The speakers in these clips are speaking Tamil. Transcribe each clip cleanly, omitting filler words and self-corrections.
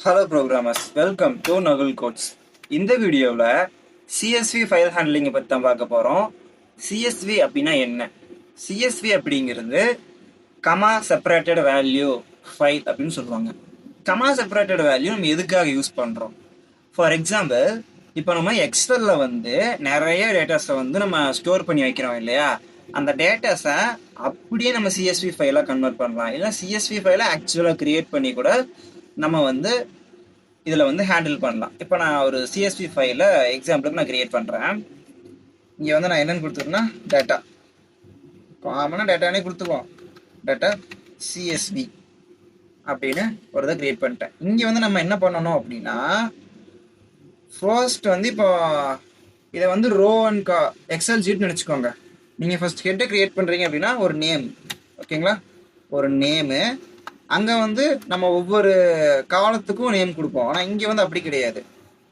Hello programmers, welcome to Nakul codes. இந்த வீடியோவில் சிஎஸ்வி ஃபைல் ஹேண்ட்லிங்கை பற்றி தான் பார்க்க போகிறோம். சிஎஸ்வி அப்படின்னா என்ன? சிஎஸ்வி அப்படிங்கிறது கமா செப்பரேட்டட் வேல்யூ ஃபைல் அப்படின்னு சொல்லுவாங்க. கமா செப்பரேட்டட் வேல்யூ நம்ம எதுக்காக யூஸ் பண்ணுறோம்? ஃபார் எக்ஸாம்பிள், இப்போ நம்ம எக்ஸலில் நிறைய டேட்டாஸை நம்ம ஸ்டோர் பண்ணி வைக்கிறோம் இல்லையா? அந்த டேட்டாஸை அப்படியே நம்ம சிஎஸ்வி ஃபைலாக கன்வெர்ட் பண்ணலாம். இல்லை சிஎஸ்வி ஃபைலை ஆக்சுவலாக க்ரியேட் பண்ணி கூட நம்ம இதில் ஹேண்டில் பண்ணலாம். இப்போ நான் ஒரு சிஎஸ்வி ஃபைலை எக்ஸாம்பிளுக்கு நான் க்ரியேட் பண்ணுறேன். இங்கே நான் என்னென்னு கொடுத்துருன்னா டேட்டா காமனாக டேட்டானே கொடுத்துருவோம். டேட்டா சிஎஸ்வி அப்படின்னு ஒரு இதை க்ரியேட் பண்ணிட்டேன். இங்கே நம்ம என்ன பண்ணணும் அப்படின்னா, ஃபர்ஸ்ட் இப்போ இதை ரோ அண்ட் எக்ஸல் ஷீட்னு நினச்சிக்கோங்க. நீங்கள் ஃபர்ஸ்ட் ஹெட்டை க்ரியேட் பண்ணுறீங்க அப்படின்னா ஒரு நேம், ஓகேங்களா? ஒரு நேமு. அங்கே நம்ம ஒவ்வொரு காலத்துக்கும் நேம் கொடுப்போம். ஆனால் இங்கே அப்படி கிடையாது.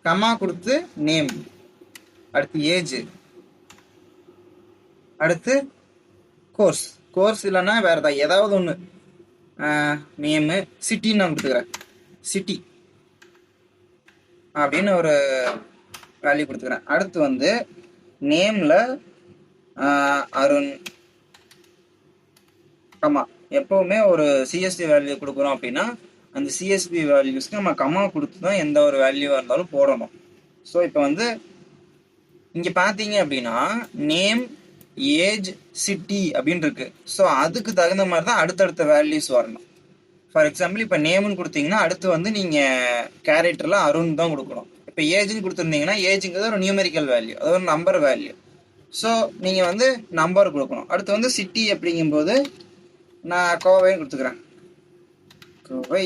கமா கொடுத்து நேம், அடுத்து ஏஜ், அடுத்து கோர்ஸ் இல்லைன்னா வேறு ஏதாவது ஒன்று நேமு, சிட்டின்னு நான் கொடுத்துக்கிறேன். சிட்டி அப்படின்னு ஒரு வேல்யூ கொடுத்துக்கிறேன். அடுத்து நேமில் அருண், கமா. எப்போவுமே ஒரு சிஎஸ்வி வேல்யூ கொடுக்குறோம் அப்படின்னா அந்த சிஎஸ்வி வேல்யூஸ்க்கு நம்ம கமா கொடுத்து தான் எந்த ஒரு வேல்யூவாக இருந்தாலும் போடணும். ஸோ இப்போ இங்கே பார்த்தீங்க அப்படின்னா நேம், ஏஜ், சிட்டி அப்படின்னு இருக்கு. ஸோ அதுக்கு தகுந்த மாதிரி தான் அடுத்தடுத்த வேல்யூஸ் வரணும். ஃபார் எக்ஸாம்பிள், இப்போ நேம்னு கொடுத்தீங்கன்னா அடுத்து நீங்கள் கேரக்டரில் அருண் தான் கொடுக்கணும். இப்போ ஏஜ்னு கொடுத்துருந்தீங்கன்னா ஏஜுங்கிறது ஒரு நியூமெரிக்கல் வேல்யூ, அது ஒரு நம்பர் வேல்யூ. ஸோ நீங்கள் நம்பர் கொடுக்கணும். அடுத்து சிட்டி அப்படிங்கும்போது நான் கோவைன்னு கொடுத்துக்கிறேன், கோவை.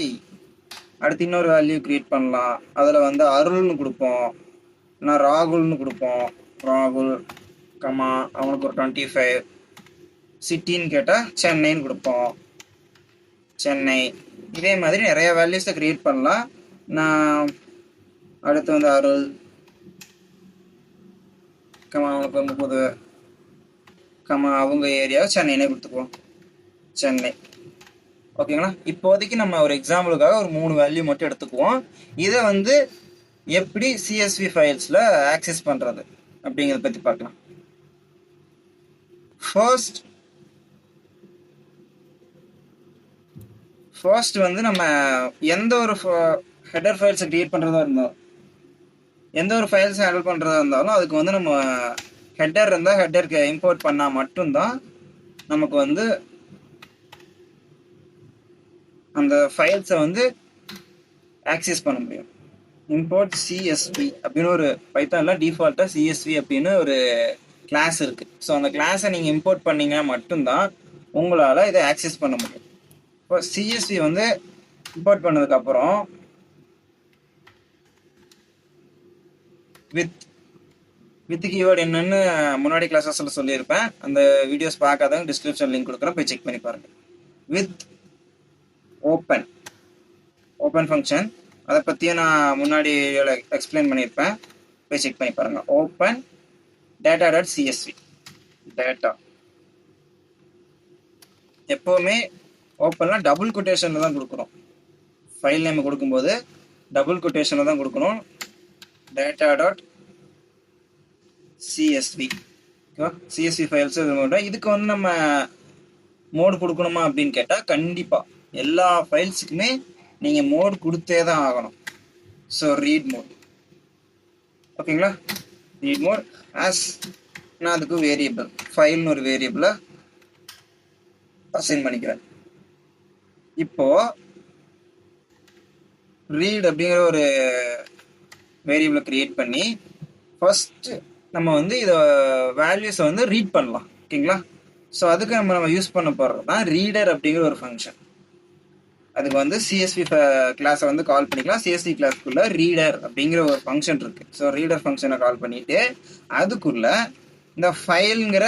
அடுத்து இன்னொரு வேல்யூ க்ரியேட் பண்ணலாம். அதில் அருள்னு கொடுப்போம், நான் ராகுல்னு கொடுப்போம். ராகுல், கமா அவனுக்கு ஒரு 25. சிட்டின்னு கேட்டால் சென்னைன்னு கொடுப்போம், சென்னை. இதே மாதிரி நிறைய வேல்யூஸை க்ரியேட் பண்ணலாம். நான் அடுத்து அருள், கமா அவனுக்கு 30, கமா அவங்க ஏரியாவை சென்னைனே கொடுத்துக்குவோம், சென்னை. ஓகேங்களா? இப்போதைக்கு நம்ம ஒரு எக்ஸாம்பிளுக்காக ஒரு 3 வேல்யூ மட்டும் எடுத்துக்குவோம். இதை எப்படி சிஎஸ்வி ஃபைல்ஸில் ஆக்சஸ் பண்ணுறது அப்படிங்கிறத பற்றி பார்க்கலாம். ஃபர்ஸ்ட் நம்ம எந்த ஒரு ஹெடர் ஃபைல்ஸை க்ரியேட் பண்ணுறதா இருந்தாலும், எந்த ஒரு ஃபைல்ஸ் ஹேண்டில் பண்ணுறதா இருந்தாலும் அதுக்கு நம்ம ஹெட்டர் இருந்தால் ஹெட்டருக்கு இம்போர்ட் பண்ணால் மட்டும்தான் நமக்கு அந்த ஃபைல்ஸை ஆக்சஸ் பண்ண முடியும். இம்போர்ட் சிஎஸ்வி அப்படின்னு ஒரு பைத்தானில் டிஃபால்ட்டாக சிஎஸ்வி அப்படின்னு ஒரு கிளாஸ் இருக்குது. ஸோ அந்த கிளாஸை நீங்கள் இம்போர்ட் பண்ணிங்கன்னா மட்டும்தான் உங்களால் இதை ஆக்சஸ் பண்ண முடியும். இப்போ சிஎஸ்வி இம்போர்ட் பண்ணதுக்கப்புறம் வித் கீவேர்டு என்னன்னு முன்னாடி கிளாஸஸில் சொல்லியிருப்பேன். அந்த வீடியோஸ் பார்க்காதவங்க டிஸ்கிரிப்ஷன் லிங்க் கொடுக்குறேன், போய் செக் பண்ணி பாருங்கள். வித் ஓப்பன் ஃபங்க்ஷன், அதை பற்றியும் நான் முன்னாடி எக்ஸ்பிளைன் பண்ணியிருப்பேன், போய் செக் பண்ணி பாருங்கள். Open data.csv. டேட்டா எப்போவுமே ஓப்பன்லாம் டபுள் கொட்டேஷனில் தான் கொடுக்குறோம். ஃபைல் நேம் கொடுக்கும்போது டபுள் கொட்டேஷனில் தான் கொடுக்கணும். data.csv. சிஎஸ்வி ஃபைல்ஸ் இதுக்கு நம்ம மோட் கொடுக்கணுமா அப்படின்னு கேட்டால் கண்டிப்பாக எல்லா ஃபைல்ஸுக்குமே நீங்கள் மோட் கொடுத்தே தான் ஆகணும். ஸோ ரீட் மோட், ஓகேங்களா? ரீட் மோட் ஆஸ் நான் அதுக்கு வேரியபிள் ஃபைல்னு ஒரு வேரியபிளை அசைன் பண்ணிக்கிறேன். இப்போது ரீட் அப்படிங்கிற ஒரு வேரியபிளை க்ரியேட் பண்ணி ஃபர்ஸ்ட் நம்ம இதை வேல்யூஸை ரீட் பண்ணலாம், ஓகேங்களா? ஸோ அதுக்கு நம்ம யூஸ் பண்ண போகிறது தான் ரீடர் அப்படிங்கிற ஒரு ஃபங்க்ஷன். அதுக்கு சிஎஸ்வி கிளாஸை கால் பண்ணிக்கலாம். சிஎஸ்வி கிளாஸ்க்குள்ள ரீடர் அப்படிங்கிற ஒரு ஃபங்க்ஷன் இருக்கு. ஸோ ரீடர் ஃபங்க்ஷனை கால் பண்ணிட்டு அதுக்குள்ள இந்த ஃபைலுங்கிற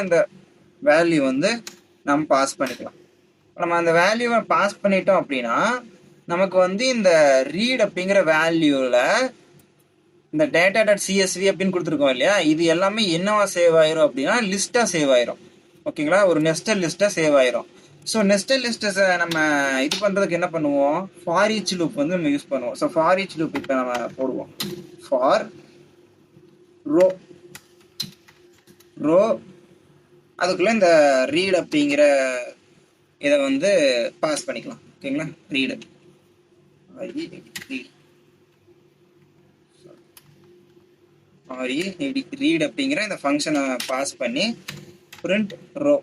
இந்த வேல்யூ நம்ம பாஸ் பண்ணிக்கலாம். நம்ம அந்த வேல்யூவை பாஸ் பண்ணிட்டோம் அப்படின்னா நமக்கு இந்த ரீட் அப்படிங்கிற வேல்யூவில் இந்த data.csv அப்படின்னு கொடுத்துருக்கோம் இல்லையா, இது எல்லாமே என்னவா சேவ் ஆயிரும் அப்படின்னா லிஸ்ட்டாக சேவ் ஆயிரும். ஓகேங்களா? ஒரு நெஸ்டட் லிஸ்ட்டாக சேவ் ஆயிரும். ஸோ நெஸ்டட் லிஸ்ட்டை நம்ம இது பண்ணுறதுக்கு என்ன பண்ணுவோம், ஃபார் ஈச் லூப் வந்து நம்ம யூஸ் பண்ணுவோம். ஸோ ஃபார் ஈச் லூப் இப்போ நம்ம போடுவோம், ஃபார் ரோ ரோ அதுக்குள்ளே இந்த ரீட் அப்படிங்கிற இதை வந்து பாஸ் பண்ணிக்கலாம். ஓகேங்களா, ரீடு ரீட் அப்படிங்கிற இந்த ஃபங்க்ஷனை பாஸ் பண்ணி print row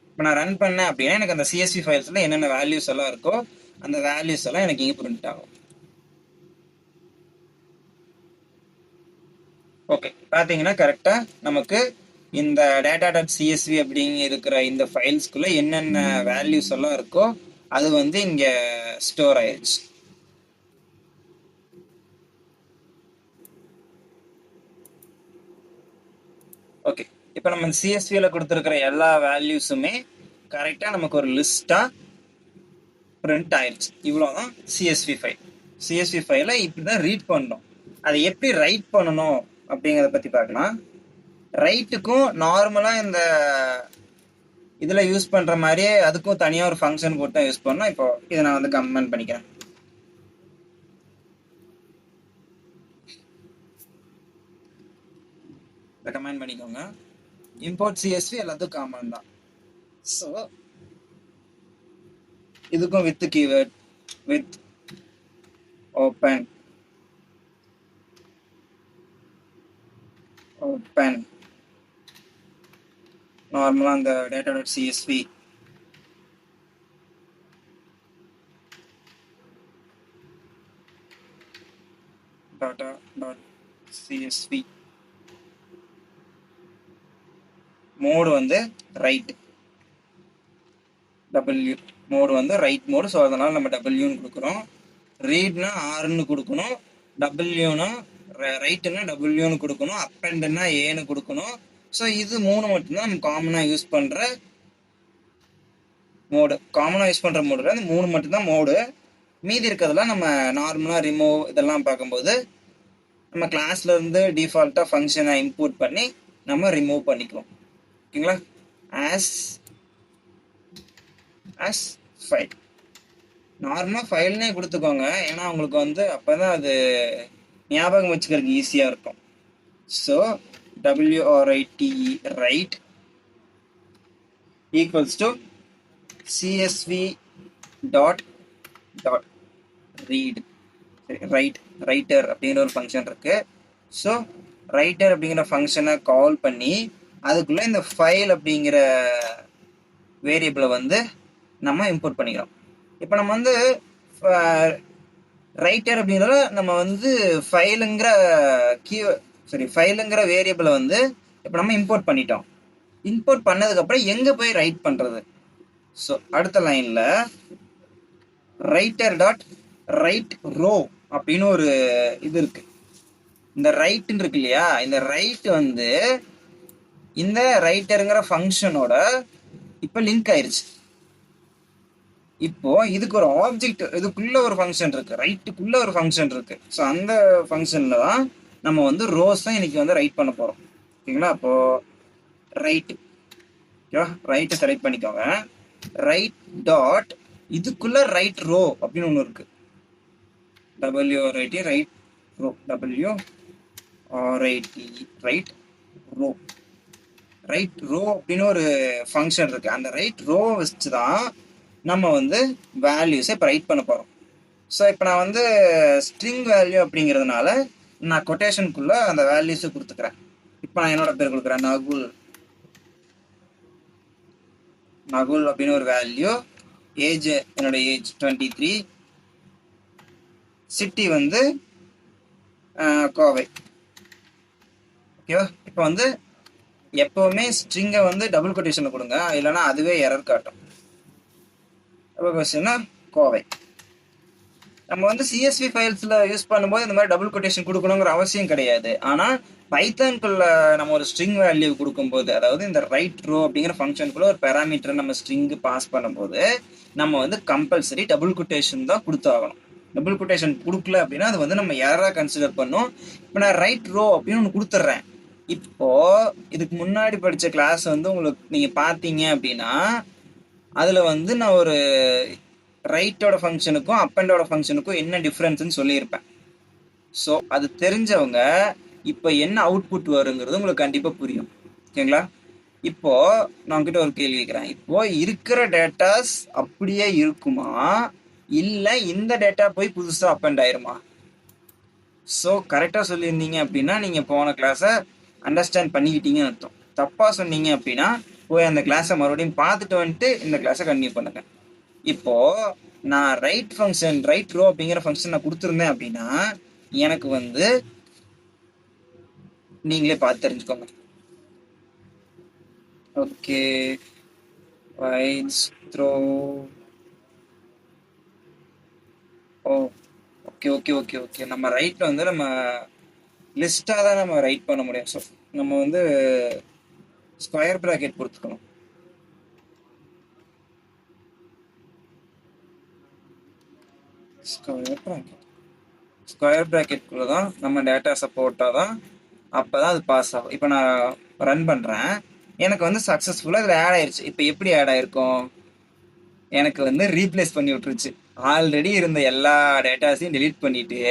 இப்போ நான் ரன் பண்ணேன் அப்படின்னா எனக்கு அந்த சிஎஸ்வி ஃபைல்ஸில் என்னென்ன வேல்யூஸ் எல்லாம் இருக்கோ அந்த வேல்யூஸ் எல்லாம் எனக்கு இங்கே பிரிண்ட் ஆகும். ஓகே, பார்த்தீங்கன்னா கரெக்டாக நமக்கு இந்த data.csv அப்படிங்க இருக்கிற இந்த ஃபைல்ஸ்குள்ளே என்னென்ன வேல்யூஸ் எல்லாம் இருக்கோ அது வந்து இங்கே ஸ்டோர் ஆயிடுச்சு. ஓகே, இப்போ நம்ம சிஎஸ்வியில் கொடுத்துருக்கிற எல்லா வேல்யூஸுமே கரெக்டாக நமக்கு ஒரு லிஸ்ட்டாக பிரிண்ட் ஆயிடுச்சு. இவ்வளோதான் சிஎஸ்வி ஃபைல். சிஎஸ்வி ஃபைலை இப்படி தான் ரீட் பண்ணணும். அதை எப்படி ரைட் பண்ணணும் அப்படிங்கிறத பற்றி பார்க்கலாம். ரைட்டுக்கும் நார்மலாக இந்த இதில் யூஸ் பண்ணுற மாதிரியே அதுக்கும் தனியாக ஒரு ஃபங்க்ஷன் போட்டு தான் யூஸ் பண்ணணும். இப்போ இதை நான் வந்து கமெண்ட் பண்ணிக்கிறேன். கமெண்ட் பண்ணிக்கோங்க. இம்போர்ட் சிஎஸ்வி எல்லாத்துக்கும் காமன் தான். ஸோ இதுக்கும் வித் கீவேர்ட் வித் ஓப்பன் நார்மலாக அந்த data.csv data.csv மோடு வந்து ரைட், டபிள்யூ மோடு வந்து ரைட் மோடு. ஸோ அதனால் நம்ம டபிள்யூன்னு கொடுக்குறோம். ரீட்னா ஆர்ன்னு கொடுக்கணும், டபிள்யூனா ரைட்டுன்னா டபிள்யூன்னு கொடுக்கணும், அப்பெண்டுன்னா ஏன்னு கொடுக்கணும். ஸோ இது மூணு மட்டும்தான் நம்ம காமனாக யூஸ் பண்ணுற மோடு. காமனாக யூஸ் பண்ணுற மோடு அந்த மூணு மட்டும்தான் மோடு. மீதி இருக்கிறதுலாம் நம்ம நார்மலாக ரிமூவ் இதெல்லாம் பார்க்கும்போது நம்ம கிளாஸ்லேருந்து டிஃபால்ட்டாக ஃபங்க்ஷனை இம்போர்ட் பண்ணி நம்ம ரிமூவ் பண்ணிக்குவோம். ஓகேங்களா, as ஃபைல் நார்மலாக ஃபைல்னே கொடுத்துக்கோங்க. ஏன்னா உங்களுக்கு வந்து அப்போ தான் அது ஞாபகம் வச்சுக்கிறதுக்கு ஈஸியாக இருக்கும். So WRITE right equals to CSV dot read. சரி, ரைட்டர் அப்படிங்கிற ஒரு ஃபங்க்ஷன் இருக்கு. ஸோ ரைட்டர் அப்படிங்கிற ஃபங்க்ஷனை கால் பண்ணி அதுக்குள்ளே இந்த ஃபைல் அப்படிங்கிற வேரியபிளை வந்து நம்ம இம்போர்ட் பண்ணிக்கிறோம். இப்போ நம்ம வந்து ரைட்டர் அப்படிங்கிறத நம்ம வந்து ஃபைலுங்கிற ஃபைலுங்கிற வேரியபிளை வந்து இப்போ நம்ம இம்போர்ட் பண்ணிட்டோம். இம்போர்ட் பண்ணதுக்கப்புறம் எங்கே போய் ரைட் பண்ணுறது? ஸோ அடுத்த லைனில் ரைட்டர் டாட் ரைட் ரோ அப்படின்னு ஒரு இது இருக்கு. இந்த ரைட்டுன்னு இருக்கு இல்லையா, இந்த ரைட் வந்து இந்த ரைட்டருங்கிற ஃபங்க்ஷனோட இப்போ லிங்க் ஆயிடுச்சு. இப்போ இதுக்கு ஒரு ஆப்ஜெக்ட், இதுக்குள்ள ஒரு ஃபங்க்ஷன் இருக்கு, ரைட்டுக்குள்ள ஒரு ஃபங்க்ஷன் இருக்கு. ஸோ அந்த ஃபங்க்ஷன்ல தான் நம்ம வந்து ரோஸ் தான் இன்னைக்கு வந்து ரைட் பண்ண போறோம். ஓகேங்களா, அப்போ ரைட், ஓகேவா, ரைட்டை செலக்ட் பண்ணிக்கோங்க. ரைட் டாட் இதுக்குள்ள ரைட் ரோ அப்படின்னு ஒன்று இருக்கு. WRIT write row, WRIT write row. Write row அப்படின்னு ஒரு ஃபங்க்ஷன் இருக்கு. அந்த ரைட் ரோ வச்சு தான் நம்ம வந்து வேல்யூஸை இப்போ ரைட் பண்ண போகிறோம். ஸோ இப்போ நான் வந்து ஸ்ட்ரிங் வேல்யூ அப்படிங்கிறதுனால நான் கொட்டேஷனுக்குள்ளே அந்த வேல்யூஸை கொடுத்துக்கிறேன். இப்போ நான் என்னோட பேர் கொடுக்குறேன், நகுல் அப்படின்னு ஒரு வேல்யூ. ஏஜ், என்னோட ஏஜ் 23, சிட்டி வந்து கோவை. ஓகேவா, இப்போ வந்து எப்போவுமே ஸ்ட்ரிங்கை வந்து டபுள் கொட்டேஷனில் கொடுங்க, இல்லைன்னா அதுவே எரர் காட்டும். அப்போ கொஸ்டின்னா கோவை. நம்ம வந்து சிஎஸ்வி ஃபைல்ஸில் யூஸ் பண்ணும்போது இந்த மாதிரி டபுள் கொட்டேஷன் கொடுக்கணுங்கிற அவசியம் கிடையாது. ஆனால் பைத்தான்குள்ள நம்ம ஒரு ஸ்ட்ரிங் வேல்யூ கொடுக்கும்போது, அதாவது இந்த ரைட் ரோ அப்படிங்கிற ஃபங்க்ஷனுக்குள்ள ஒரு பேராமீட்டர் நம்ம ஸ்ட்ரிங்கு பாஸ் பண்ணும்போது நம்ம வந்து கம்பல்சரி டபுள் கொட்டேஷன் தான் கொடுத்தாகணும். டபுள் கொட்டேஷன் கொடுக்கல அப்படின்னா அது வந்து நம்ம எரராக கன்சிடர் பண்ணோம். இப்போ நான் ரைட் ரோ அப்படின்னு ஒன்று கொடுத்துட்றேன், இப்போ இதுக்கு முன்னாடி படிச்ச கிளாஸ் வந்து உங்களுக்கு நீங்க பாத்தீங்க அப்படின்னா அதுல வந்து நான் ஒரு ரைட்டோட ஃபங்க்ஷனுக்கும் அப்பண்டோட ஃபங்க்ஷனுக்கும் என்ன டிஃப்ரென்ஸ்னு சொல்லியிருப்பேன். ஸோ அது தெரிஞ்சவங்க இப்போ என்ன அவுட்புட் வருங்கிறது உங்களுக்கு கண்டிப்பா புரியும். ஓகேங்களா? இப்போ நான் உங்ககிட்ட ஒரு கேள்வி கேட்கிறேன். இப்போ இருக்கிற டேட்டாஸ் அப்படியே இருக்குமா, இல்ல இந்த டேட்டா போய் புதுசா அப்பண்ட் ஆயிருமா? ஸோ கரெக்டா சொல்லியிருந்தீங்க அப்படின்னா நீங்க போன கிளாஸை அண்டர்ஸ்டாண்ட் பண்ணிக்கிட்டீங்கன்னு அர்த்தம். தப்பா சொன்னீங்க அப்படின்னா போய் அந்த கிளாஸை மறுபடியும் பார்த்துட்டு வந்துட்டு இந்த கிளாஸை கண்டினியூ பண்ணுங்க. இப்போ நான் ரைட் ஃபங்க்ஷன் ரைட் ரோ அப்படிங்கிற ஃபங்க்ஷன் நான் கொடுத்துருந்தேன் அப்படின்னா எனக்கு வந்து நீங்களே பார்த்து தெரிஞ்சுக்கோங்க. Okay, write throw. Oh, okay okay okay okay. நம்ம ரைட்ல வந்து நம்ம லிஸ்டாக தான் நம்ம ரைட் பண்ண முடியும். ஸோ நம்ம வந்து ஸ்கொயர் ப்ராக்கெட் கொடுத்துக்கணும். ஸ்கொயர் ப்ராக்கெட்குள்ள தான் நம்ம டேட்டாஸை போட்டால் தான் அப்போ தான் அது பாஸ் ஆகும். இப்போ நான் ரன் பண்ணுறேன், எனக்கு வந்து சக்ஸஸ்ஃபுல்லாக இதில் ஆட் ஆயிடுச்சு. இப்போ எப்படி ஆட் ஆயிருக்கும், எனக்கு வந்து ரீப்ளேஸ் பண்ணி விட்டுருச்சு. ஆல்ரெடி இருந்த எல்லா டேட்டாஸையும் டெலீட் பண்ணிட்டு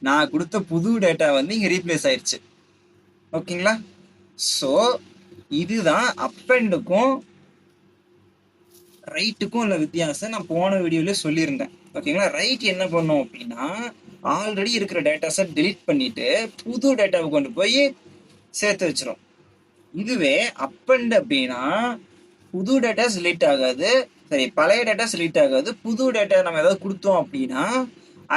நான் கொடுத்த புது டேட்டா வந்து இங்கே ரீப்ளேஸ் ஆயிடுச்சு. ஓகேங்களா? ஸோ இதுதான் அப்பெண்டுக்கும் ரைட்டுக்கும் உள்ள வித்தியாசம் நான் போன வீடியோலேயே சொல்லியிருந்தேன். ஓகேங்களா? ரைட் என்ன பண்ணும் அப்படின்னா ஆல்ரெடி இருக்கிற டேட்டாஸை டெலீட் பண்ணிட்டு புது டேட்டாவை கொண்டு போய் சேர்த்து வச்சிடும். இதுவே அப்பெண்ட் அப்படின்னா புது டேட்டாஸ் டெலீட் ஆகாது, சரி பழைய டேட்டாஸ் டெலீட் ஆகாது. புது டேட்டா நம்ம ஏதாவது கொடுத்தோம் அப்படின்னா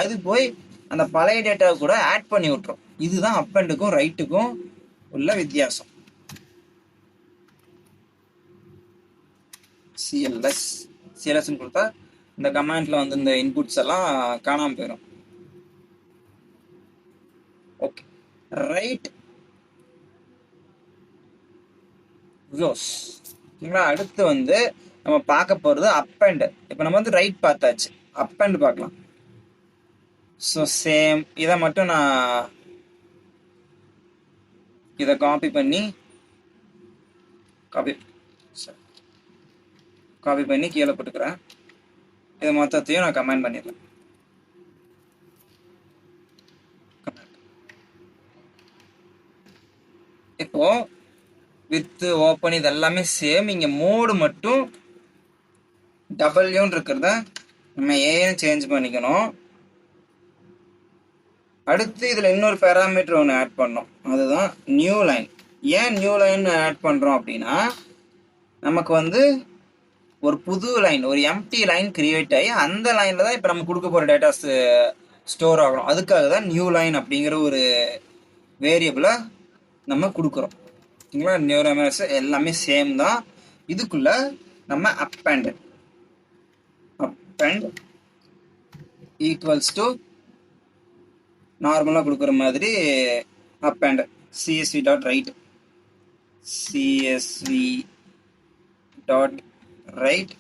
அது போய் அந்த பழைய டேட்டாவை கூட ஆட் பண்ணி விட்டுரும். இதுதான் அப்பெண்டுக்கும் ரைட்டுக்கும் உள்ள வித்தியாசம். சிஎல்எஸ்ன்னு கொடுத்தா இந்த கமாண்ட்ல வந்து இந்த இன்புட்ஸ் எல்லாம் காணாம போயிடும். Okay, right rose. ஓகேங்களா? அடுத்து வந்து நம்ம பார்க்க போறது அப்பெண்ட். இப்போ நம்ம வந்து ரைட் பார்த்தாச்சு, அப்பெண்ட் பார்க்கலாம். ஸோ சேம் இதை மட்டும் நான் இதை காப்பி பண்ணி கீழே போட்டுக்கிறேன். இது மொத்தத்தையும் நான் கமெண்ட் பண்ணிடுறேன். இப்போ வித் ஓப்பன் இது எல்லாமே சேம். இங்க மோடு மட்டும் டபிள்யூன்னு இருக்கிறத நம்ம ஏன்னு சேஞ்ச் பண்ணிக்கணும். அடுத்து இதுல இன்னொரு பேராமீட்டர் ஒன்று ஆட் பண்ணோம், அதுதான் நியூ லைன். ஏன் நியூ லைன் ஆட் பண்றோம் அப்படின்னா நமக்கு வந்து ஒரு புது லைன், ஒரு எம்டி லைன் கிரியேட் ஆகி அந்த லைன்ல தான் இப்போ நம்ம கொடுக்க போற டேட்டாஸ் ஸ்டோர் ஆகணும். அதுக்காக தான் நியூ லைன் அப்படிங்கிற ஒரு வேரியபிளை நம்ம கொடுக்குறோம். ஓகேங்களா? நியூரமஸ் எல்லாமே சேம் தான். இதுக்குள்ள நம்ம அப்பெண்ட் ஈக்குவல்ஸ் டு நார்மலாக கொடுக்குற மாதிரி append CSV dot right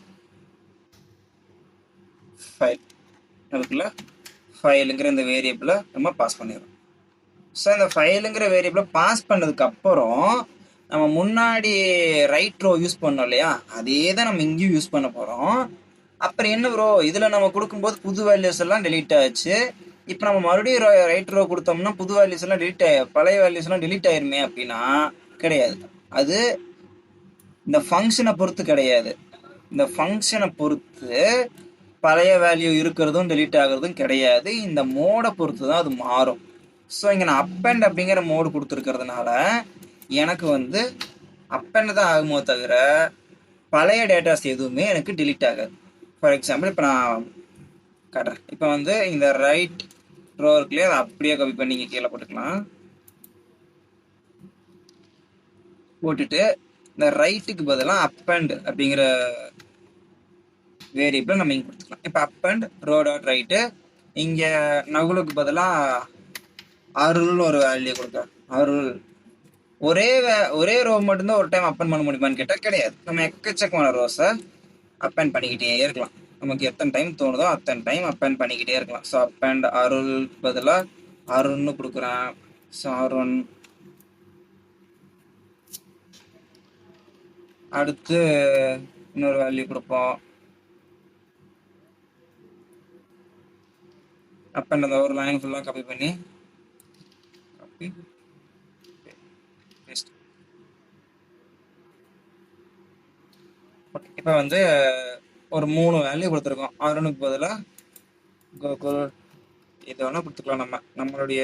file. அதுக்குள்ள ஃபைலுங்கிற இந்த வேரியபிளை நம்ம பாஸ் பண்ணிடுறோம். ஸோ இந்த ஃபைலுங்கிற வேரியபிளை பாஸ் பண்ணதுக்கு அப்புறம் நம்ம முன்னாடி ரைட் ரோ யூஸ் பண்ணோம் இல்லையா, அதே தான் நம்ம இங்கேயும் யூஸ் பண்ண போகிறோம். அப்புறம் என்ன ப்ரோ, இதில் நம்ம கொடுக்கும்போது புது வேல்யூஸ் எல்லாம் டெலீட் ஆச்சு, இப்போ நம்ம மறுபடியும் ரைட் ரோ கொடுத்தோம்னா புது வேல்யூஸ் எல்லாம் டெலீட் பழைய வேல்யூஸ் எல்லாம் டெலீட் ஆயிருமே அப்படின்னா கிடையாது. அது இந்த ஃபங்க்ஷனை பொறுத்து கிடையாது. இந்த ஃபங்க்ஷனை பொறுத்து பழைய வேல்யூ இருக்கிறதும் டெலீட் ஆகுறதும் கிடையாது. இந்த மோடை பொறுத்து தான் அது மாறும். ஸோ இங்கே நான் அப்பெண்ட் அப்படிங்கிற மோடு கொடுத்துருக்கிறதுனால எனக்கு வந்து அப்பெண்ட் தான் ஆகுமோ தவிர பழைய டேட்டாஸ் எதுவுமே எனக்கு டெலீட் ஆகாது. ஃபார் எக்ஸாம்பிள் இப்போ நான் காட்டுறேன். இப்போ வந்து இந்த ரைட் ரோ இருக்குல்லையே, அதை அப்படியே காப்பி பண்ணி இங்கே கீழே போட்டுக்கலாம். போட்டுட்டு இந்த ரைட்டுக்கு பதிலாக அப்பெண்ட் அப்படிங்கிற வேரியபிளை நம்ம இங்கே கொடுத்துக்கலாம். இப்போ அப்பெண்ட் ரோ டாட் ரைட்டு, இங்கே நகுலுக்கு பதிலாக அருள்னு ஒரு வேல்யூ கொடுக்க. அருள் ஒரே ரோ மட்டும்தான் ஒரு டைம் அப்பெண்ட் பண்ண முடியுமான்னு கேட்டால் கிடையாது. நம்ம எக்கச்சக்கமான ரோஸை அப்பெண்ட் பண்ணிக்கிட்டே இருக்கலாம். நமக்கு எத்தனை டைம் தோணுதோ அத்தனை டைம் அப்பெண்ட் பண்ணிக்கிட்டே இருக்கலாம். ஸோ அப்பெண்ட் அருள் பதிலாக அருள்னு கொடுக்குறேன். ஸோ அருண் அடுத்து இன்னொரு வேல்யூ கொடுப்போம். அப்போ அந்த ஒரு லைன் ஃபுல்லாக காப்பி பண்ணி காப்பி பேஸ்ட். ஓகே, இப்போ வந்து ஒரு 3 வேல்யூ கொடுத்துருக்கோம். அருணுக்கு பதிலாக கோகுல் இது வேணால் கொடுத்துக்கலாம். நம்மளுடைய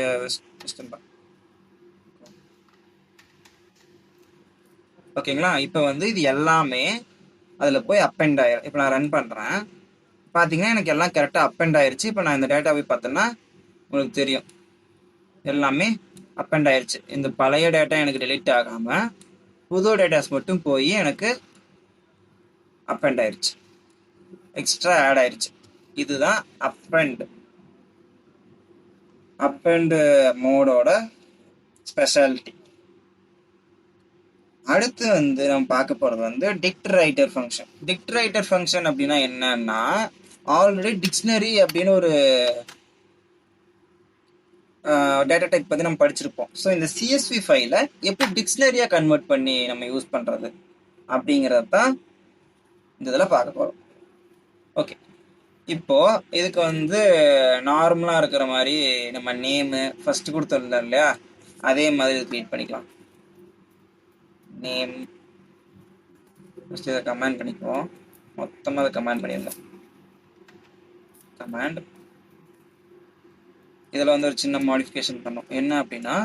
சிஸ்டம் தான். ஓகேங்களா? இப்போ வந்து இது எல்லாமே அதில் போய் அப்பெண்ட் ஆயிரும். இப்போ நான் ரன் பண்ணுறேன், பார்த்தீங்கன்னா எனக்கு எல்லாம் கரெக்டாக அப்பெண்ட் ஆயிடுச்சு. இப்போ நான் இந்த டேட்டா போய் பார்த்தேன்னா உங்களுக்கு தெரியும் எல்லாமே அப்பெண்ட் ஆயிடுச்சு. இந்த பழைய டேட்டா எனக்கு டெலீட் ஆகாமல் புது டேட்டாஸ் மட்டும் போய் எனக்கு அப்பெண்ட் ஆயிடுச்சு, எக்ஸ்ட்ரா ஆட் ஆயிடுச்சு. இதுதான் அப்பெண்ட் மோடோட ஸ்பெஷாலிட்டி. அடுத்து வந்து நம்ம பார்க்க போகிறது வந்து dict writer function. Dict writer function அப்படின்னா என்னன்னா, ஆல்ரெடி டிக்ஷனரி அப்படின்னு ஒரு டேட்டா டைப் பற்றி நம்ம படிச்சிருப்போம். ஸோ இந்த சிஎஸ்வி ஃபைலை எப்படி டிக்ஷனரியாக கன்வெர்ட் பண்ணி நம்ம யூஸ் பண்ணுறது அப்படிங்கிறது தான் இந்த இதில் பார்க்க போகிறோம். ஓகே, இப்போ இதுக்கு வந்து நார்மலாக இருக்கிற மாதிரி நம்ம நேமு ஃபஸ்ட்டு கொடுத்துருந்தோம் இல்லையா, அதே மாதிரி இது க்ரியேட் பண்ணிக்கலாம். நேம் ஃபஸ்ட்டு இதை கமெண்ட் பண்ணிக்குவோம். மொத்தமாக அதை கமெண்ட் பண்ணியிருந்தோம். கமாண்ட் இதில் வந்து ஒரு சின்ன மாடிஃபிகேஷன் பண்ணோம். என்ன அப்படின்னா,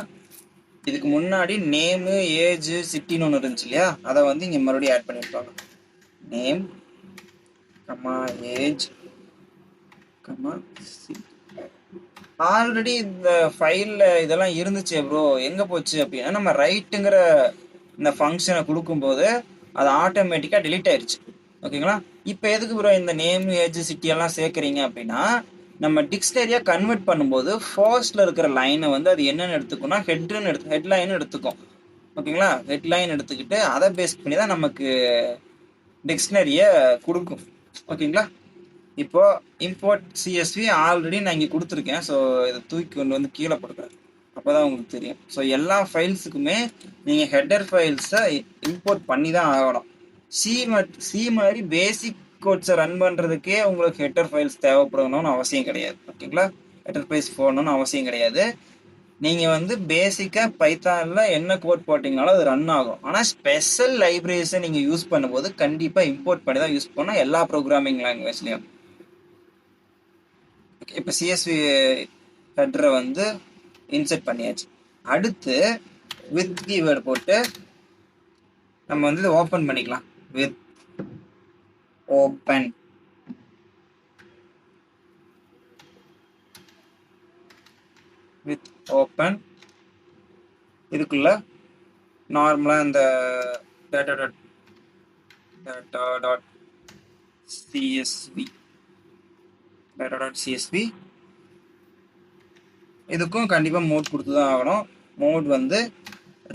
இதுக்கு முன்னாடி நேமு ஏஜ் சிட்டின்னு ஒன்று இருந்துச்சு இல்லையா, அதை வந்து இங்கே மறுபடியும் ஆட் பண்ணியிருப்பாங்க. Name comma age comma city. Already இந்த ஃபைலில் இதெல்லாம் இருந்துச்சு ப்ரோ, எங்கே போச்சு அப்படின்னா, நம்ம ரைட்டுங்கிற இந்த ஃபங்க்ஷனை கொடுக்கும்போது அது ஆட்டோமேட்டிக்காக டெலீட் ஆயிடுச்சு. ஓகேங்களா? இப்போ எதுக்கு ப்ரோ இந்த நேம் ஏஜ் சிட்டி எல்லாம் சேர்க்குறீங்க அப்படின்னா, நம்ம டிக்ஷனரியாக கன்வெர்ட் பண்ணும்போது ஃபர்ஸ்ட்ல இருக்கிற லைனை வந்து அது என்னென்னு எடுத்துக்கோன்னா ஹெட்லைன் எடுத்துக்கும். ஓகேங்களா? ஹெட்லைன் எடுத்துக்கிட்டு அதை பேஸ் பண்ணி தான் நமக்கு டிக்ஷனரியை கொடுக்கும். ஓகேங்களா? இப்போ இம்போர்ட் சிஎஸ்வி ஆல்ரெடி நான் இங்கே கொடுத்துருக்கேன். ஸோ இதை தூக்கி கொண்டு வந்து கீழே போடுறேன், அப்போ தான் உங்களுக்கு தெரியும். ஸோ எல்லா ஃபைல்ஸுக்குமே நீங்கள் ஹெட்டர் ஃபைல்ஸை இம்போர்ட் பண்ணி தான் ஆகணும். சி மாதிரி பேசிக் கோட்ஸை ரன் பண்ணுறதுக்கே உங்களுக்கு ஹெட்டர் ஃபைல்ஸ் தேவைப்படணும்னு அவசியம் கிடையாது. ஓகேங்களா? ஹெட்டர் ஃபைல்ஸ் போடணும்னு அவசியம் கிடையாது. நீங்கள் வந்து பேசிக்காக பைத்தானில் என்ன கோட் போட்டிங்கனாலும் அது ரன் ஆகும். ஆனால் ஸ்பெஷல் லைப்ரரிஸை நீங்கள் யூஸ் பண்ணும்போது கண்டிப்பாக இம்போர்ட் பண்ணி தான் யூஸ் பண்ணணும், எல்லா ப்ரோக்ராமிங் லாங்குவேஜ்லேயும். இப்போ சிஎஸ்வி ஹெட்டரை வந்து இன்செர்ட் பண்ணியாச்சு. அடுத்து வித் கீவேர்டு போட்டு நம்ம வந்து இதை ஓப்பன் பண்ணிக்கலாம். வித் ஓப்பன் இதுக்குள்ள நார்மலாக இந்த data.csv இதுக்கும் கண்டிப்பாக மோட் கொடுத்து தான் ஆகணும். மோட் வந்து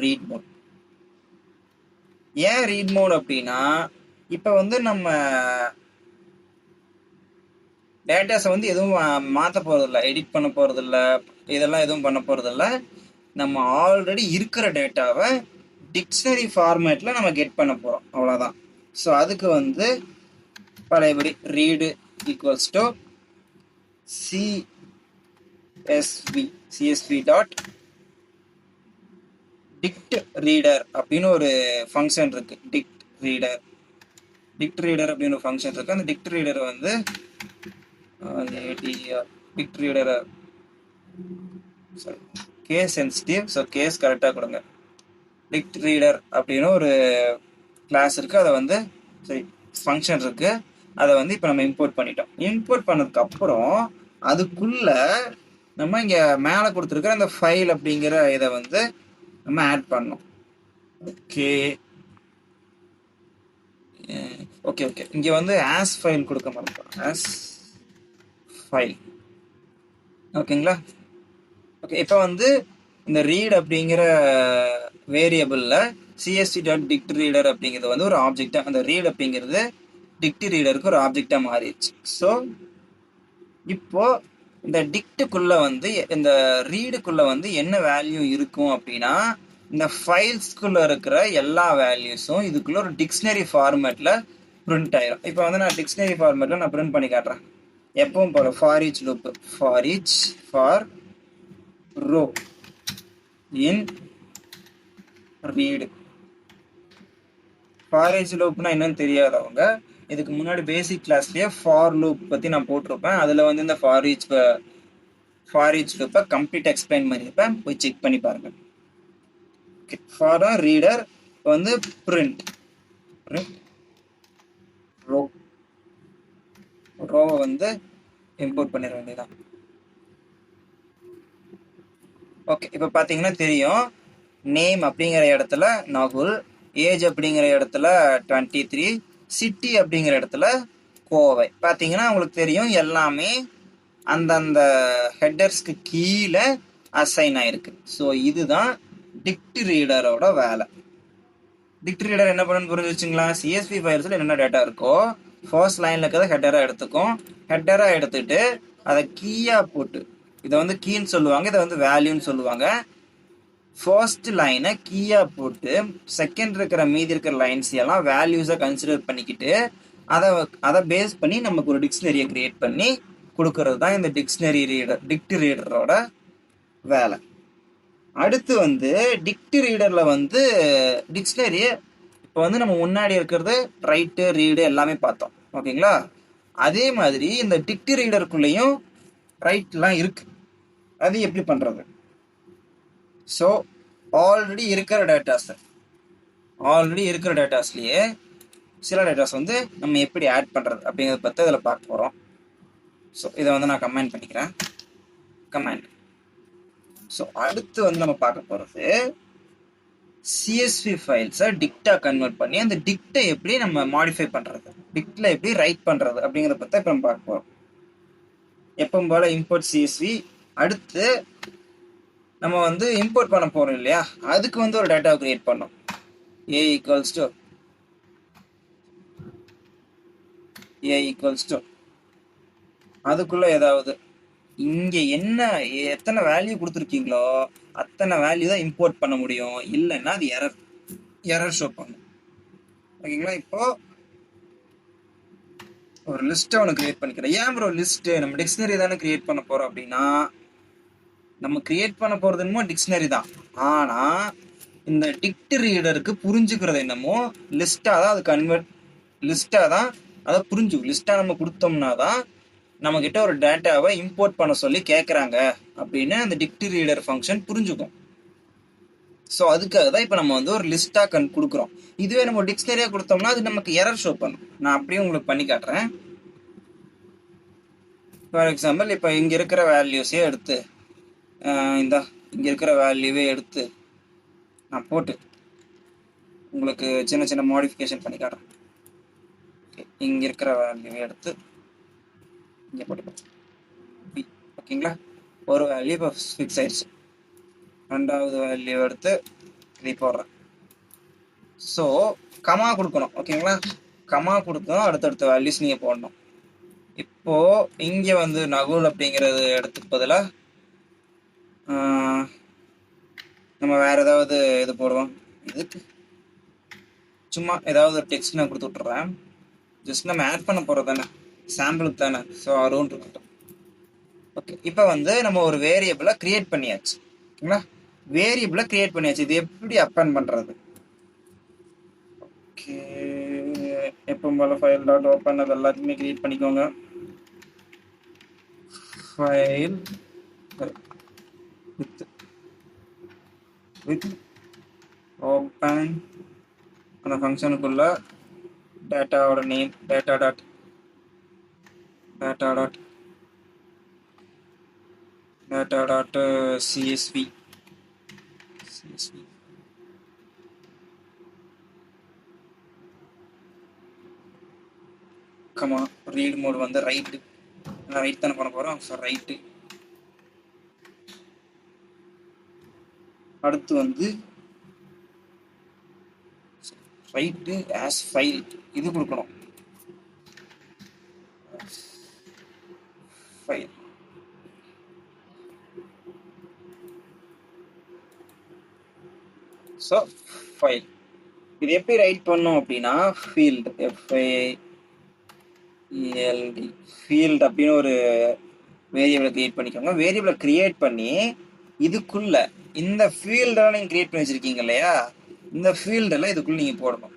ரீட் மோட். ஏன் ரீட் மோட் அப்படின்னா, இப்போ வந்து நம்ம டேட்டாஸை வந்து எதுவும் மாற்ற போகிறதில்ல, எடிட் பண்ண போகிறதில்ல, இதெல்லாம் எதுவும் பண்ண போகிறதில்ல. நம்ம ஆல்ரெடி இருக்கிற டேட்டாவை டிக்ஷனரி ஃபார்மேட்டில் நம்ம கெட் பண்ண போகிறோம், அவ்வளோதான். ஸோ அதுக்கு வந்து பழையபடி read equals to CSV dot dict reader அப்படின்னு ஒரு ஃபங்க்ஷன் இருக்கு. டிக்ட் ரீடர் அப்படின்னு ஒரு ஃபங்க்ஷன் இருக்கு. அந்த டிக்ட் ரீடரை வந்து டிக்ட் ரீடரை கேஸ் சென்சிட்டிவ், ஸோ கேஸ் கரெக்டாக கொடுங்க. டிக்ட் ரீடர் அப்படின்னு ஒரு கிளாஸ் இருக்கு, அதை வந்து ஃபங்க்ஷன் இருக்கு, அதை வந்து இப்போ நம்ம இம்போர்ட் பண்ணிட்டோம். இம்போர்ட் பண்ணதுக்கு அப்புறம் அதுக்குள்ள நம்ம இங்கே மேலே கொடுத்துருக்கிற அந்த ஃபைல் அப்படிங்கிற இதை வந்து நம்ம ஆட் பண்ணோம். ஓகே ஓகே ஓகே இங்கே வந்து ஆஸ் ஃபைல் கொடுக்க மாட்டோம், ஆஸ் ஃபைல். ஓகேங்களா? ஓகே, இப்போ வந்து இந்த ரீட் அப்படிங்கிற வேரியபிளில் சிஎஸ்வி டாட் டிக்ட் ரீடர் அப்படிங்கிறது வந்து ஒரு ஆப்ஜெக்டாக, அந்த ரீட் அப்படிங்கிறது டிக்ட் ரீடருக்கு ஒரு ஆப்ஜெக்டாக மாறிடுச்சு. ஸோ இப்போ இந்த டிக்ட்டுக்குள்ளே வந்து இந்த ரீடுக்குள்ளே வந்து என்ன வேல்யூ இருக்கும் அப்படின்னா, இந்த ஃபைல்ஸ்குள்ள இருக்கிற எல்லா வேல்யூஸும் இதுக்குள்ள ஒரு டிக்ஷனரி ஃபார்மேட்ல பிரிண்ட் ஆயிரும். இப்போ வந்து நான் டிக்ஷனரி ஃபார்மேட்ல நான் பிரிண்ட் பண்ணி காட்டுறேன். எப்பவும் போல for each loop, for each for row in read. For each லூப்னா என்னன்னு தெரியாதவங்க இதுக்கு முன்னாடி பேசிக் கிளாஸ்லயே ஃபார் லூப் பத்தி நான் போட்டிருப்பேன். அதுல வந்து இந்த ஃபார் ஈச் லூப்பை கம்ப்ளீட் எக்ஸ்பிளைன் பண்ணியிருப்பேன், போய் செக் பண்ணி பாருங்க. ஃபார் ரீடர் வந்து பிரிண்ட் ரோ, ரோவை வந்து இம்போர்ட் பண்ணிட வேண்டியதான். ஓகே, இப்போ பார்த்தீங்கன்னா தெரியும், நேம் அப்படிங்கிற இடத்துல நகுல், ஏஜ் அப்படிங்கிற இடத்துல 23, சிட்டி அப்படிங்கிற இடத்துல கோவை. பார்த்தீங்கன்னா உங்களுக்கு தெரியும் எல்லாமே அந்தந்த ஹெட்டர்ஸ்க்கு கீழே அசைன் ஆயிருக்கு. ஸோ இதுதான் டிக்ட் ரீடரோட வேலை. டிக்ட் ரீடர் என்ன பண்ணுன்னு புரிஞ்சு வச்சுங்களா? சிஎஸ்வி ஃபைல்ஸில் என்ன டேட்டா இருக்கோ ஃபர்ஸ்ட் லைனில் இருக்கிறத ஹெட்டராக எடுத்துக்கும். ஹெட்டராக எடுத்துட்டு அதை கீயாக போட்டு, இதை வந்து கீன்னு சொல்லுவாங்க, இதை வந்து வேல்யூன்னு சொல்லுவாங்க. ஃபர்ஸ்ட் லைனை கீயாக போட்டு செகண்ட் இருக்கிற மீதி இருக்கிற லைன்ஸ் எல்லாம் வேல்யூஸை கன்சிடர் பண்ணிக்கிட்டு அதை பேஸ் பண்ணி நமக்கு ஒரு டிக்ஷனரியை கிரியேட் பண்ணி கொடுக்கறது தான் இந்த டிக்ட் ரீடரோட வேலை. அடுத்து வந்து டிக்ட் ரீடர்ல வந்து டிக்ஷனரி இப்போ வந்து நம்ம முன்னாடி இருக்கிறது ரைட்டு ரீடு எல்லாமே பார்த்தோம், ஓகேங்களா? அதே மாதிரி இந்த டிக்ட் ரீடருக்குள்ளேயும் ரைட்லாம் இருக்கு. அது எப்படி பண்றது? ஸோ ஆல்ரெடி இருக்கிற டேட்டாஸ்லயே சில டேட்டாஸ் வந்து நம்ம எப்படி ஆட் பண்றது அப்படிங்கிறத பற்றி இதில் பார்க்க போகிறோம். ஸோ இதை வந்து நான் கமெண்ட் பண்ணிக்கிறேன், கமெண்ட். ஸோ அடுத்து வந்து நம்ம பார்க்க போகிறது சிஎஸ்வி ஃபைல்ஸை டிக்டாக கன்வெர்ட் பண்ணி அந்த டிக்டை எப்படி நம்ம மாடிஃபை பண்ணுறது, டிக்டில் எப்படி ரைட் பண்ணுறது அப்படிங்கிறத பற்றி இப்போ நம்ம பார்க்க போகிறோம். எப்பவும் போல் இம்போர்ட் சிஎஸ்வி. அடுத்து நம்ம வந்து இம்போர்ட் பண்ண போகிறோம் இல்லையா, அதுக்கு வந்து ஒரு டேட்டாவை கிரியேட் பண்ணோம். ஏ ஈக்குவல்ஸ் டு அதுக்குள்ள ஏதாவது இங்கே என்ன எத்தனை வேல்யூ கொடுத்துருக்கீங்களோ அத்தனை வேல்யூ தான் இம்போர்ட் பண்ண முடியும், இல்லைன்னா அது எரர் ஷோ பண்ணும், ஓகேங்களா? இப்போ ஒரு லிஸ்ட்டை ஒன்று கிரியேட் பண்ணிக்கிறேன். ஏன் ப்ரோ லிஸ்ட்டு? நம்ம டிக்ஷனரி தானே கிரியேட் பண்ண போகிறோம். அப்படின்னா நம்ம கிரியேட் பண்ண போகிறது என்னமோ டிக்ஷனரி தான், ஆனால் இந்த டிக்ட் ரீடருக்கு புரிஞ்சுக்கிறது என்னமோ லிஸ்ட்டாக தான். அது லிஸ்ட்டாக தான் அதை புரிஞ்சுக்கும். லிஸ்ட்டாக நம்ம கொடுத்தோம்னா தான் நம்மக்கிட்ட ஒரு டேட்டாவை இம்போர்ட் பண்ண சொல்லி கேட்குறாங்க அப்படின்னு அந்த டிக்ட் ரீடர் ஃபங்க்ஷன் புரிஞ்சுக்கும். ஸோ அதுக்காக தான் இப்போ நம்ம வந்து ஒரு லிஸ்ட்டாக கொடுக்குறோம். இதுவே நம்ம டிக்ஷனரியாக கொடுத்தோம்னா அது நமக்கு எரர் ஷோ பண்ணும். நான் அப்படியே உங்களுக்கு பண்ணி காட்டுறேன். ஃபார் எக்ஸாம்பிள் இப்போ இங்கே இருக்கிற வேல்யூஸே எடுத்து இங்கே இருக்கிற வேல்யூவே எடுத்து நான் போட்டு உங்களுக்கு சின்ன சின்ன மாடிஃபிகேஷன் பண்ணி காட்டுறேன். இங்கே இருக்கிற வேல்யூவே எடுத்து இங்கே போட்டு, ஓகேங்களா? ஒரு வேல்யூ இப்போ ஃபிக்ஸ் ஆயிடுச்சு. ரெண்டாவது வேல்யூ எடுத்து இதை போடுறேன். ஸோ கமா கொடுக்கணும், ஓகேங்களா? கமா கொடுத்தோம் அடுத்தடுத்த வேல்யூஸ் நீங்கள் போடணும். இப்போ இங்கே வந்து நகுல் அப்படிங்கிறது எடுத்துக்கு பதிலாக நம்ம வேற ஏதாவது இது போடுவோம். இதுக்கு சும்மா ஏதாவது ஒரு டெக்ஸ்ட் நான் கொடுத்து விட்டுறேன். ஜஸ்ட் நம்ம ஆட் பண்ண போகிறது தானே, சாம்பிளுக்கு தானே. ஸோ அரோன் இருக்கட்டும். ஓகே, இப்போ வந்து நம்ம ஒரு வேரியபிளை கிரியேட் பண்ணியாச்சு, ஓகேங்களா? வேரியபிளை கிரியேட் பண்ணியாச்சு. இது எப்படி அப்பன் பண்ணுறது? ஓகே, எப்பவும் போல ஃபைல் டாட் ஓப்பன் அது எல்லாத்தையுமே கிரியேட் பண்ணிக்கோங்க. ஃபைல் வித் ஓப்பன் அந்த ஃபங்க்ஷனுக்குள்ள டேட்டாவோட name data dot CSV comma read mode வந்து ரைட்டு, ரைட் தானே பண்ண போகிறோம். So write. அடுத்து வந்து ரைட்டு ஆஸ் ஃபைல் இது கொடுக்கணும். File so file. இது எப்படி ரைட் பண்ணோம் அப்படின்னா ஃபீல்டு எஃப்ஐஎல்டி ஃபீல்டு அப்படின்னு ஒரு வேரியபிளை கிரியேட் பண்ணிக்கோங்க. வேரியபிளை கிரியேட் பண்ணி இதுக்குள்ள இந்த ஃபீல்டெல்லாம் நீங்கள் கிரியேட் பண்ணி வச்சிருக்கீங்க இல்லையா, இந்த ஃபீல்டெல்லாம் இதுக்குள்ள நீங்கள் போடணும்.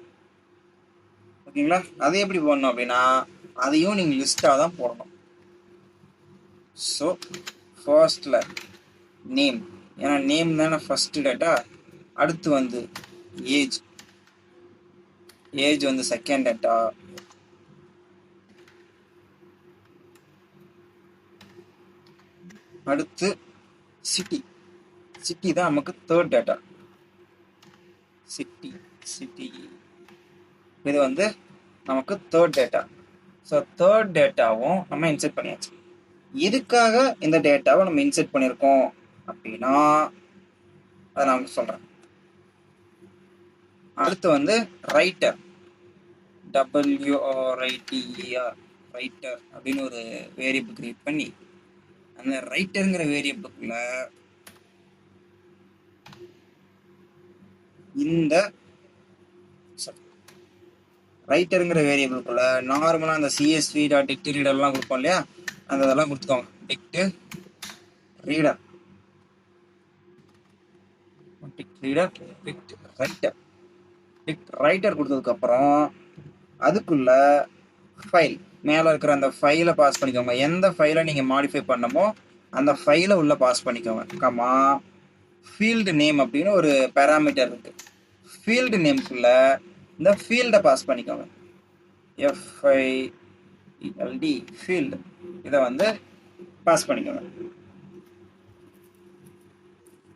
ஓகேங்களா? அதை எப்படி போடணும் அப்படின்னா அதையும் நீங்கள் லிஸ்டாக தான் போடணும். ஸோ ஃபர்ஸ்ட்ல நேம், ஏன்னா நேம் தானே ஃபர்ஸ்ட் டேட்டா. அடுத்து வந்து ஏஜ், ஏஜ் வந்து செகண்ட் டேட்டா. அடுத்து சிட்டி, சிட்டி தான் நமக்கு தேர்ட் டேட்டா. சிட்டி சிட்டி இது வந்து நமக்கு தேர்ட் டேட்டா. ஸோ தேர்ட் டேட்டாவும் நம்ம இன்செர்ட் பண்ணியாச்சு. எதுக்காக இந்த டேட்டாவை நம்ம இன்செர்ட் பண்ணியிருக்கோம் அப்படின்னா அதை நான் சொல்கிறேன். அடுத்து வந்து ரைட்டர், WRITER ரைட்டர் அப்படின்னு ஒரு வேரியபிள் கிரியேட் பண்ணி அந்த ரைட்டருங்கிற வேரியபிளுக்குள்ள இந்த ரைட்டருங்கிற வேரியபிளுக்குள்ள நார்மலாக அந்த CSV டாட் டிக்ட் ரீடர்லாம் கொடுப்போம் இல்லையா, அந்த இதெல்லாம் கொடுத்துக்கோங்க. Dict reader, dict reader, dict writer. Dict writer கொடுத்ததுக்கப்புறம் அதுக்குள்ள ஃபைல், மேலே இருக்கிற அந்த ஃபைலை பாஸ் பண்ணிக்கோங்க. எந்த ஃபைலை நீங்கள் மாடிஃபை பண்ணமோ அந்த ஃபைலை உள்ளே பாஸ் பண்ணிக்கோங்க. கமா ஃபீல்டு நேம் அப்படின்னு ஒரு பேராமீட்டர் இருக்கு. ஃபீல்டு நேம்குள்ள இந்த ஃபீல்டை பாஸ் பண்ணிக்கோங்க. FILD ஃபீல்டு, இதை வந்து பாஸ் பண்ணிக்கோங்க.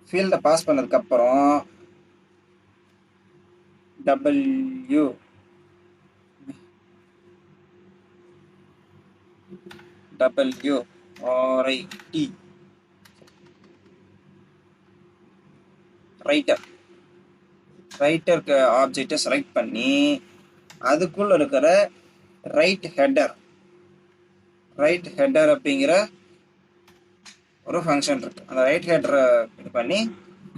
ஃபீல்டை பாஸ் பண்ணதுக்கப்புறம் WRIT ரைட்டர், ரைட்டருக்கு ஆப்ஜெக்டை செலக்ட் பண்ணி அதுக்குள்ள இருக்கிற ரைட் ஹெட்டர், ரைட் ஹெட்டர் அப்படிங்கிற ஒரு ஃபங்க்ஷன் இருக்கு. அந்த ரைட் ஹெட்டரை இது பண்ணி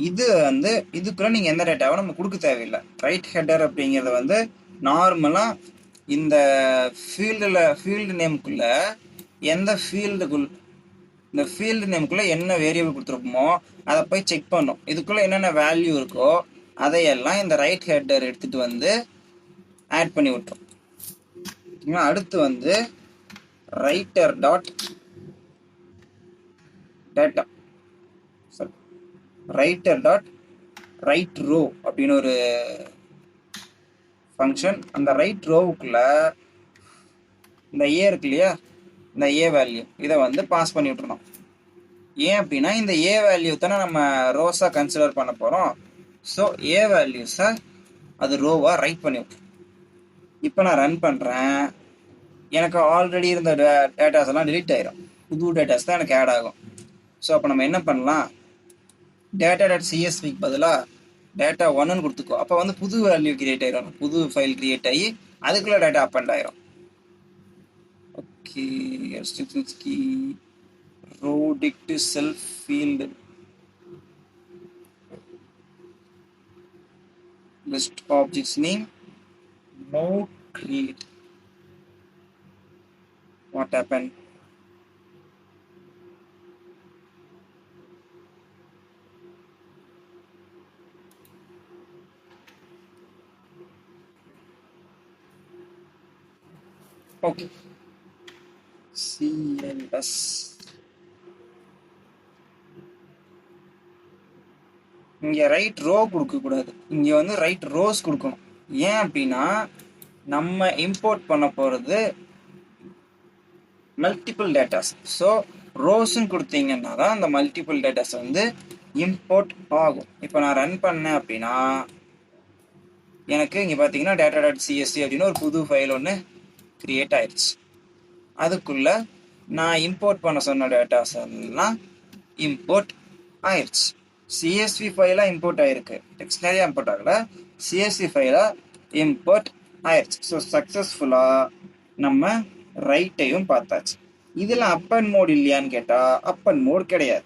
இது வந்து இதுக்குள்ள நீங்க எந்த டேட்டாவும் நம்ம கொடுக்க தேவையில்லை. ரைட் ஹெட்டர் அப்படிங்கிறது வந்து நார்மலா இந்த ஃபீல்டு நேமுக்குள்ள எந்த இந்த ஃபீல்டு நேமுக்குள்ள என்ன வேரியபிள் கொடுத்துருப்போமோ அதை போய் செக் பண்ணும். இதுக்குள்ள என்னென்ன வேல்யூ இருக்கோ அதையெல்லாம் இந்த ரைட் ஹெட்டர் எடுத்துட்டு வந்து ஆட் பண்ணி விட்டுரும். அடுத்து வந்து writer dot data, writer dot write row அப்படின்னு ஒரு ஃபங்க்ஷன். அந்த ரைட் ரோவுக்குள்ள இந்த ஏ இருக்கு இல்லையா, இந்த ஏ வேல்யூ இதை வந்து பாஸ் பண்ணி விட்டுருணும். ஏன் அப்படின்னா இந்த ஏ வேல்யூ தானே நம்ம ரோஸா கன்சிடர் பண்ண போறோம். ஸோ ஏ வேல்யூஸை அது ரோவா ரைட் பண்ணி விட்டுரும். இப்போ நான் ரன் பண்றேன், எனக்கு ஆல்ரெடி இருந்த டேட்டாஸ் எல்லாம் டிலீட் ஆயிரும், புது டேட்டாஸ் தான் எனக்கு ஆட் ஆகும். ஸோ அப்போ நம்ம என்ன பண்ணலாம், data.csvக்கு பதிலாக டேட்டா 1ன்னு கொடுத்துக்கோ. அப்போ வந்து புது வேல்யூ கிரியேட் ஆயிரும், புது ஃபைல் கிரியேட் ஆகி அதுக்குள்ள டேட்டா அப்பண்ட் ஆயிரும். Okay, restrictions key row dict self field list objects name no create. What happened? Okay, CLS இங்கே ரைட் ரோ கொடுக்கக்கூடாது, இங்கே வந்து ரைட் ரோஸ் கொடுக்கணும். ஏன் அப்படின்னா நம்ம இம்போர்ட் பண்ண போகிறது மல்டிபிள் டேட்டாஸ். ஸோ ரோஸ்ன்னு கொடுத்தீங்கன்னா தான் அந்த மல்டிபிள் டேட்டாஸ் வந்து இம்போர்ட் ஆகும். இப்போ நான் ரன் பண்ணேன் அப்படின்னா எனக்கு இங்கே பார்த்தீங்கன்னா data.csv அப்படின்னு ஒரு புது ஃபைல் ஒன்று கிரியேட் ஆயிடுச்சு. அதுக்குள்ள நான் இம்போர்ட் பண்ண சொன்ன டேட்டாஸ் எல்லாம் இம்போர்ட் ஆயிடுச்சு. CSV ஃபைலாக இம்போர்ட் ஆயிருக்கு, டிக்ஷனரியாக இம்போர்ட் ஆகலை, CSV ஃபைலாக இம்போர்ட் ஆயிடுச்சு. ஸோ சக்ஸஸ்ஃபுல்லாக நம்ம ரைட்டையும் பார்த்தாச்சு. இதில் அப் அண்ட் மோட் இல்லையான்னு கேட்டால் அப் அண்ட் மோட் கிடையாது.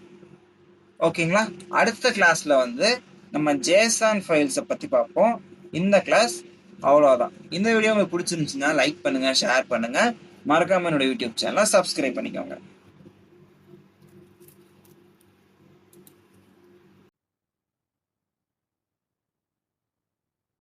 ஓகேங்களா? அடுத்த கிளாஸில் வந்து நம்ம ஜேசான் ஃபைல்ஸை பற்றி பார்ப்போம் இந்த கிளாஸ். அவ்வளோதான். இந்த வீடியோ உங்களுக்கு பிடிச்சிருந்துச்சுன்னா லைக் பண்ணுங்கள், ஷேர் பண்ணுங்கள், மறக்காமல் என்னோட யூடியூப் சேனலை சப்ஸ்கிரைப் பண்ணிக்கோங்க.